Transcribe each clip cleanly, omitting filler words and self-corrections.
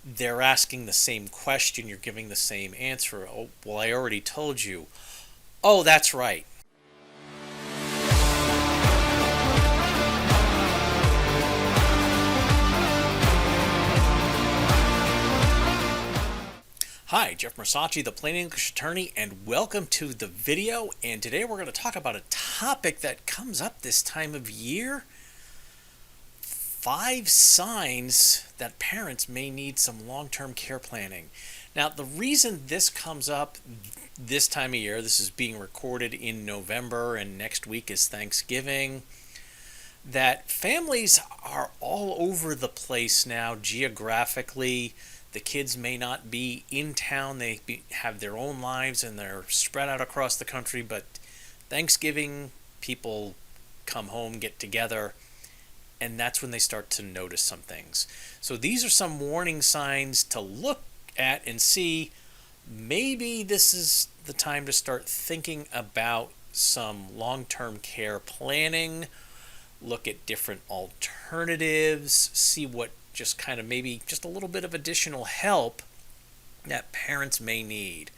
they're asking the same question, you're giving the same answer. Oh, well, I already told you. Oh, that's right. Hi, Jeff Mersace, the Plain English Attorney, and welcome to the video. And today we're going to talk about a topic that comes up this time of year. 5 signs that parents may need some long-term care planning. Now, the reason this comes up this time of year, this is being recorded in November and next week is Thanksgiving, that families are all over the place now geographically. The kids may not be in town, have their own lives and they're spread out across the country, but Thanksgiving, people come home, get together, and that's when they start to notice some things. So these are some warning signs to look at and see maybe this is the time to start thinking about some long-term care planning, look at different alternatives, see what just kind of maybe just a little bit of additional help that parents may need.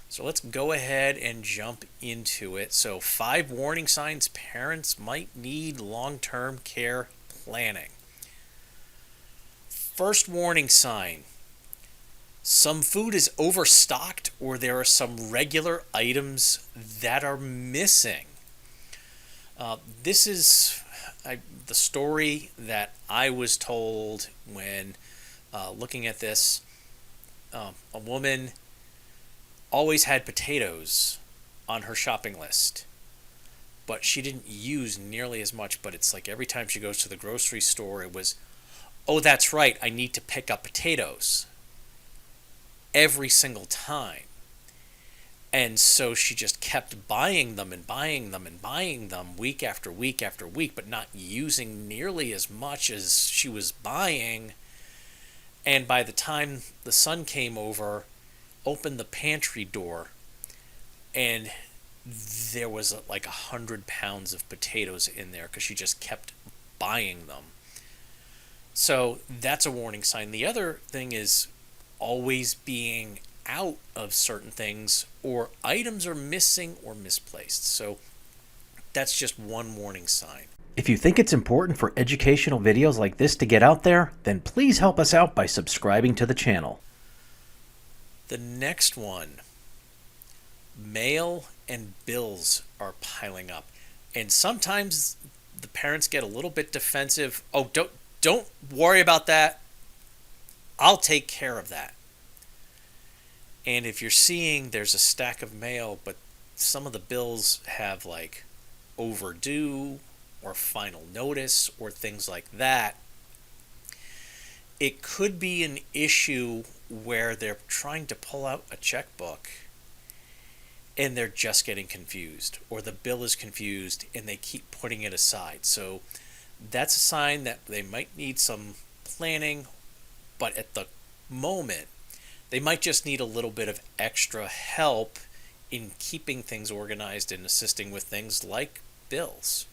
So let's go ahead and jump into it. So 5 warning signs parents might need long-term care planning. First warning sign: some food is overstocked or there are some regular items that are missing. This is the story that I was told when looking at this. A woman always had potatoes on her shopping list, but she didn't use nearly as much. But it's like every time she goes to the grocery store, it was, oh, that's right, I need to pick up potatoes every single time. And so she just kept buying them and buying them and buying them week after week after week, but not using nearly as much as she was buying. And by the time the son came over, opened the pantry door, and there was like 100 pounds of potatoes in there because she just kept buying them. So that's a warning sign. The other thing is always being out of certain things, or items are missing or misplaced. So that's just one warning sign. If you think it's important for educational videos like this to get out there, then please help us out by subscribing to the channel. The next one: mail and bills are piling up. And sometimes the parents get a little bit defensive. Oh, don't worry about that. I'll take care of that. And if you're seeing there's a stack of mail, but some of the bills have like overdue or final notice or things like that, it could be an issue where they're trying to pull out a checkbook and they're just getting confused, or the bill is confused and they keep putting it aside. So that's a sign that they might need some planning, but at the moment, they might just need a little bit of extra help in keeping things organized and assisting with things like bills.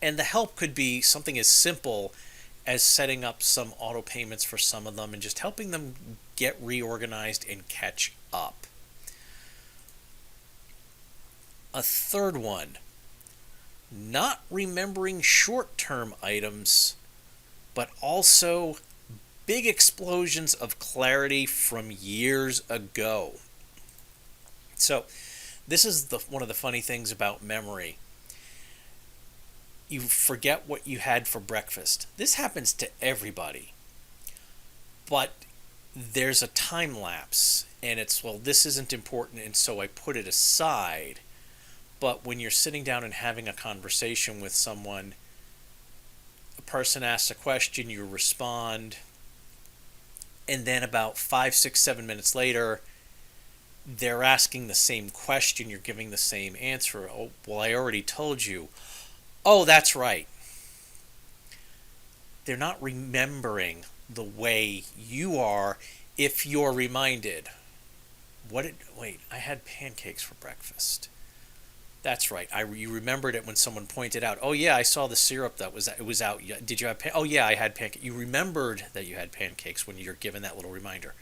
And the help could be something as simple as setting up some auto payments for some of them and just helping them get reorganized and catch up. A third one: not remembering short-term items, but also big explosions of clarity from years ago. So this is one of the funny things about memory. You forget what you had for breakfast. This happens to everybody. But there's a time lapse, and it's, well, this isn't important, and so I put it aside. But when you're sitting down and having a conversation with someone, a person asks a question, you respond, and then about 5, 6, 7 minutes later, they're asking the same question, you're giving the same answer. Oh, well, I already told you. Oh, that's right. They're not remembering the way you are if you're reminded. Wait, I had pancakes for breakfast. That's right. You remembered it when someone pointed out, "Oh yeah, I saw the syrup it was out. Did you have oh yeah, I had pancakes." You remembered that you had pancakes when you're given that little reminder.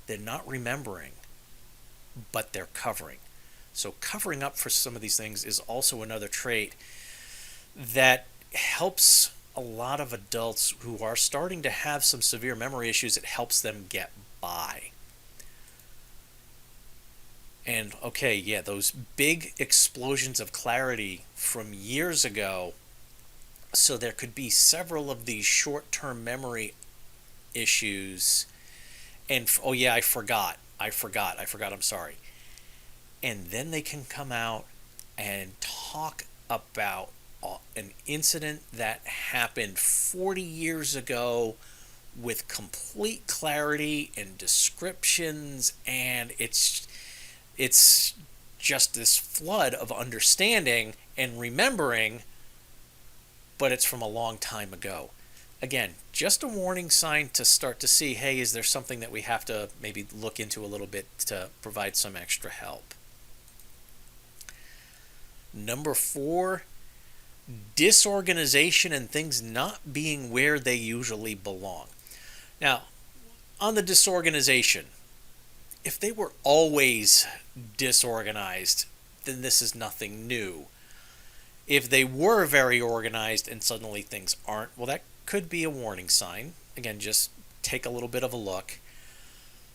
They're not remembering, but they're covering. So covering up for some of these things is also another trait that helps a lot of adults who are starting to have some severe memory issues. It helps them get by. And okay, yeah, those big explosions of clarity from years ago. So there could be several of these short-term memory issues. And oh yeah, I forgot, I'm sorry. And then they can come out and talk about an incident that happened 40 years ago with complete clarity and descriptions, and it's just this flood of understanding and remembering, but it's from a long time ago. Again, just a warning sign to start to see, hey, is there something that we have to maybe look into a little bit to provide some extra help? Number 4, disorganization and things not being where they usually belong. Now, on the disorganization, if they were always disorganized, then this is nothing new. If they were very organized and suddenly things aren't, well, that could be a warning sign. Again, just take a little bit of a look.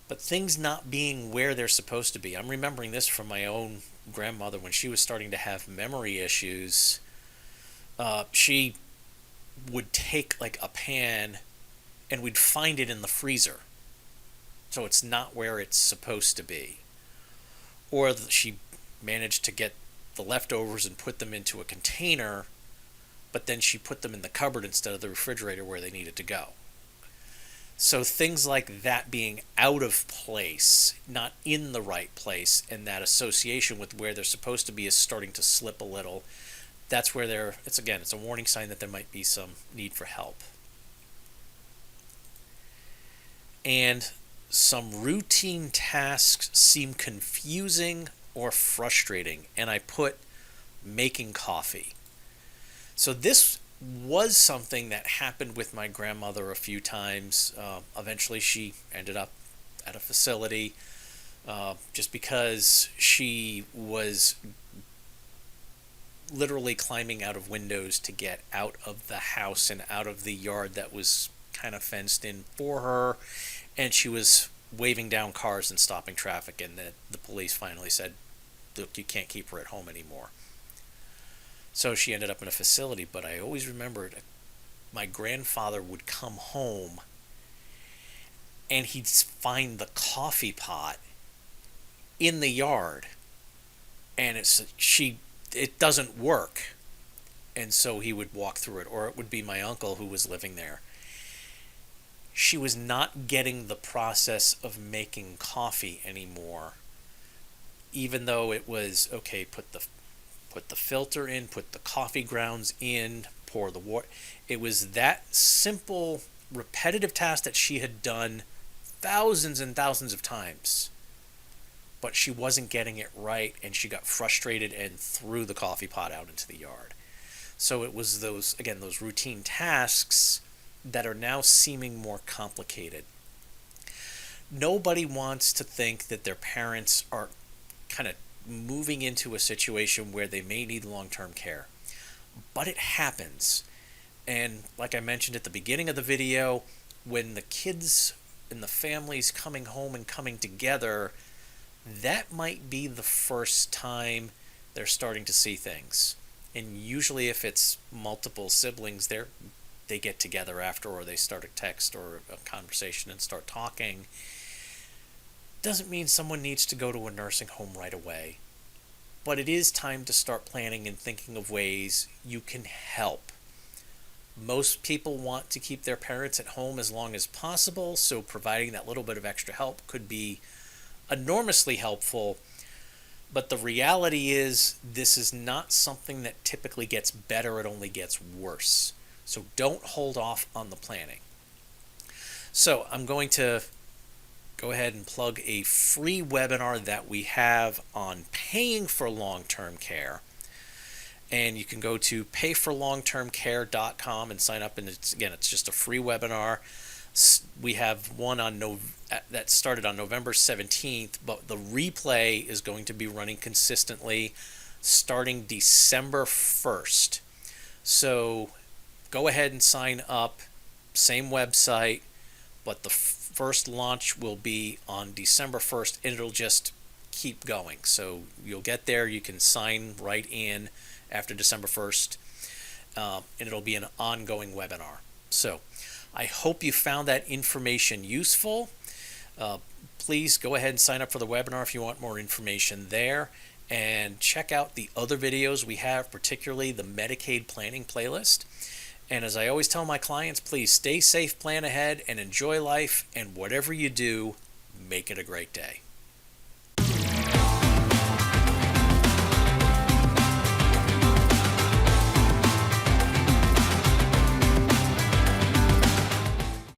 But things not being where they're supposed to be. I'm remembering this from my own grandmother when she was starting to have memory issues. She would take like a pan and we'd find it in the freezer. So it's not where it's supposed to be. Or she managed to get the leftovers and put them into a container, but then she put them in the cupboard instead of the refrigerator where they needed to go. So things like that being out of place, not in the right place, and that association with where they're supposed to be is starting to slip a little. That's where it's a warning sign that there might be some need for help. And some routine tasks seem confusing or frustrating, and I put making coffee. So this was something that happened with my grandmother a few times. Eventually she ended up at a facility just because she was literally climbing out of windows to get out of the house and out of the yard that was kind of fenced in for her, and she was waving down cars and stopping traffic, and the police finally said, look, you can't keep her at home anymore. So she ended up in a facility, but I always remembered my grandfather would come home and he'd find the coffee pot in the yard, and it doesn't work. And so he would walk through it, or it would be my uncle who was living there. She was not getting the process of making coffee anymore, even though it was, okay, put the filter in, put the coffee grounds in, pour the water. It was that simple, repetitive task that she had done thousands and thousands of times. But she wasn't getting it right, and she got frustrated and threw the coffee pot out into the yard. So it was those routine tasks that are now seeming more complicated. Nobody wants to think that their parents are kind of moving into a situation where they may need long-term care. But it happens. And like I mentioned at the beginning of the video, when the kids and the families coming home and coming together, that might be the first time they're starting to see things. And usually if it's multiple siblings, they get together after, or they start a text or a conversation and start talking. Doesn't mean someone needs to go to a nursing home right away. But it is time to start planning and thinking of ways you can help. Most people want to keep their parents at home as long as possible, so providing that little bit of extra help could be enormously helpful. But the reality is, this is not something that typically gets better, it only gets worse. So don't hold off on the planning. So I'm going to go ahead and plug a free webinar that we have on paying for long-term care. And you can go to payforlongtermcare.com and sign up. And it's just a free webinar. We have one that started on November 17th, but the replay is going to be running consistently starting December 1st. So go ahead and sign up. Same website, but the first launch will be on December 1st, and it'll just keep going. So you'll get there, you can sign right in after December 1st, and it'll be an ongoing webinar. So I hope you found that information useful. Please go ahead and sign up for the webinar if you want more information there, and check out the other videos we have, particularly the Medicaid planning playlist. And as I always tell my clients, please stay safe, plan ahead, and enjoy life, and whatever you do, make it a great day.